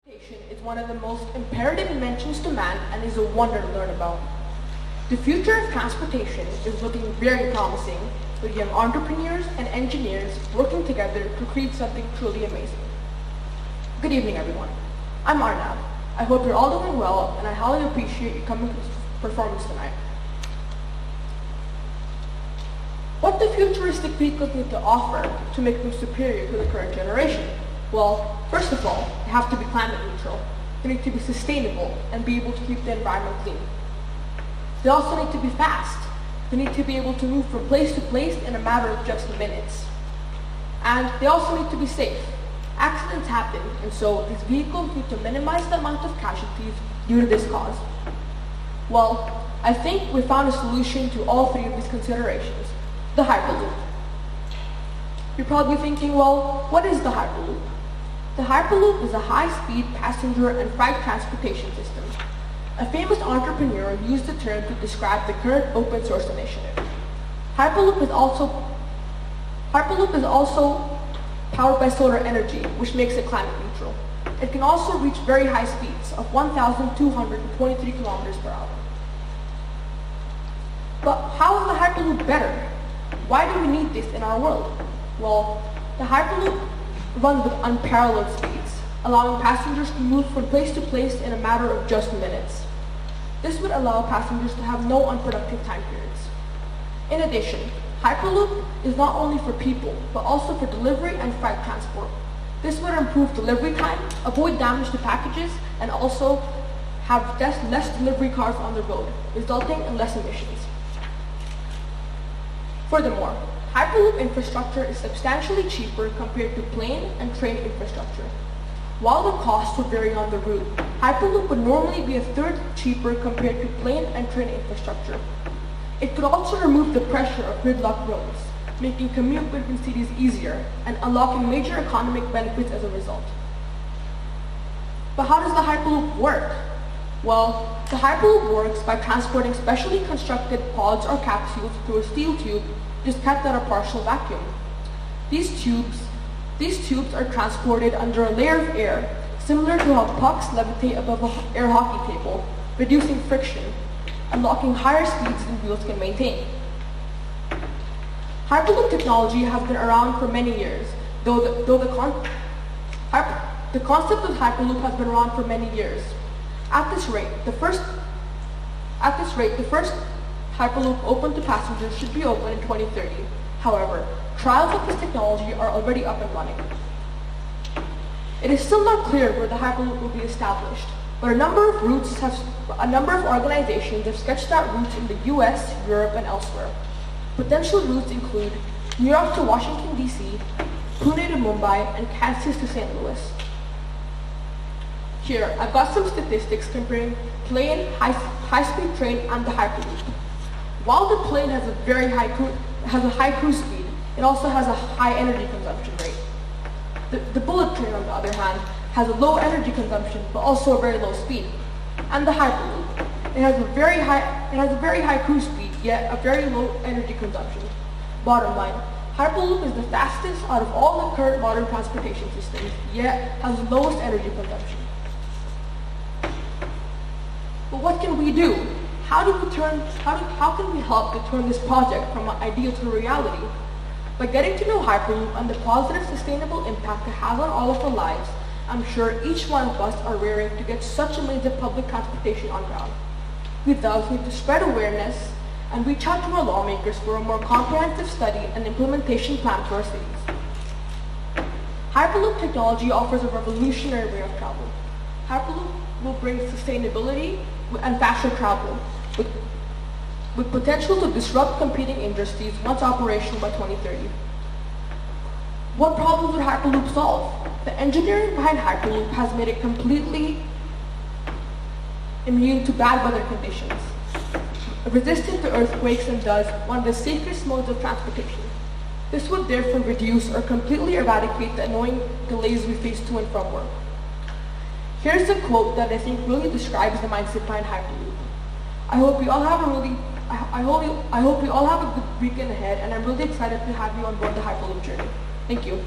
Transportation is one of the most imperative inventions to man and is a wonder to learn about. The future of transportation is looking very promising, with young entrepreneurs and engineers working together to create something truly amazing. Good evening, everyone. I'm Arnav. I hope you're all doing well, and I highly appreciate you coming to this performance tonight. What do futuristic vehicles need to offer to make them superior to the current generation? Well, first of all, they have to be climate neutral. They need to be sustainable and be able to keep the environment clean. They also need to be fast. They need to be able to move from place to place in a matter of just minutes. And they also need to be safe. Accidents happen, and so these vehicles need to minimize the amount of casualties due to this cause. Well, I think we found a solution to all three of these considerations: the Hyperloop. You're probably thinking, well, what is the Hyperloop? The Hyperloop is a high-speed passenger and freight transportation system. A famous entrepreneur used the term to describe the current open source initiative. Hyperloop is also powered by solar energy, which makes it climate neutral. It can also reach very high speeds of 1,223 kilometers per hour. But how is the Hyperloop better? Why do we need this in our world? Well, the Hyperloop runs with unparalleled speeds, allowing passengers to move from place to place in a matter of just minutes. This would allow passengers to have no unproductive time periods. In addition, Hyperloop is not only for people, but also for delivery and freight transport. This would improve delivery time, avoid damage to packages, and also have less delivery cars on the road, resulting in less emissions. Furthermore, Hyperloop infrastructure is substantially cheaper compared to plane and train infrastructure. While the costs would vary on the route, Hyperloop would normally be a third cheaper compared to plane and train infrastructure. It could also remove the pressure of gridlock roads, making commute between cities easier and unlocking major economic benefits as a result. But how does the Hyperloop work? Well, the Hyperloop works by transporting specially constructed pods or capsules through a steel tube which is kept at a partial vacuum. These tubes are transported under a layer of air, similar to how pucks levitate above an air hockey table, reducing friction, unlocking higher speeds than wheels can maintain. Hyperloop technology has been around for many years, though the concept of Hyperloop has been around for many years. At this rate, the first Hyperloop open to passengers should be open in 2030. However, trials of this technology are already up and running. It is still not clear where the Hyperloop will be established, but a number of organizations have sketched out routes in the US, Europe, and elsewhere. Potential routes include New York to Washington, D.C., Pune to Mumbai, and Kansas to St. Louis. Here, I've got some statistics comparing plane, high-speed train, and the Hyperloop. While the plane has a high cruise speed, it also has a high energy consumption rate. The bullet train, on the other hand, has a low energy consumption, but also a very low speed. And the Hyperloop, it has a very high cruise speed, yet a very low energy consumption. Bottom line, Hyperloop is the fastest out of all the current modern transportation systems, yet has the lowest energy consumption. But what can we do? How can we help to turn this project from an idea to a reality? By getting to know Hyperloop and the positive sustainable impact it has on all of our lives, I'm sure each one of us are raring to get such amazing public transportation on ground. We thus need to spread awareness and reach out to our lawmakers for a more comprehensive study and implementation plan for our cities. Hyperloop technology offers a revolutionary way of travel. Hyperloop will bring sustainability and faster travel, with potential to disrupt competing industries once operational by 2030. What problems would Hyperloop solve? The engineering behind Hyperloop has made it completely immune to bad weather conditions, resistant to earthquakes, and thus one of the safest modes of transportation. This would therefore reduce or completely eradicate the annoying delays we face to and from work. Here's a quote that I think really describes the mindset behind Hyperloop. I hope you all have a good weekend ahead, and I'm really excited to have you on board the Hyperloop journey. Thank you.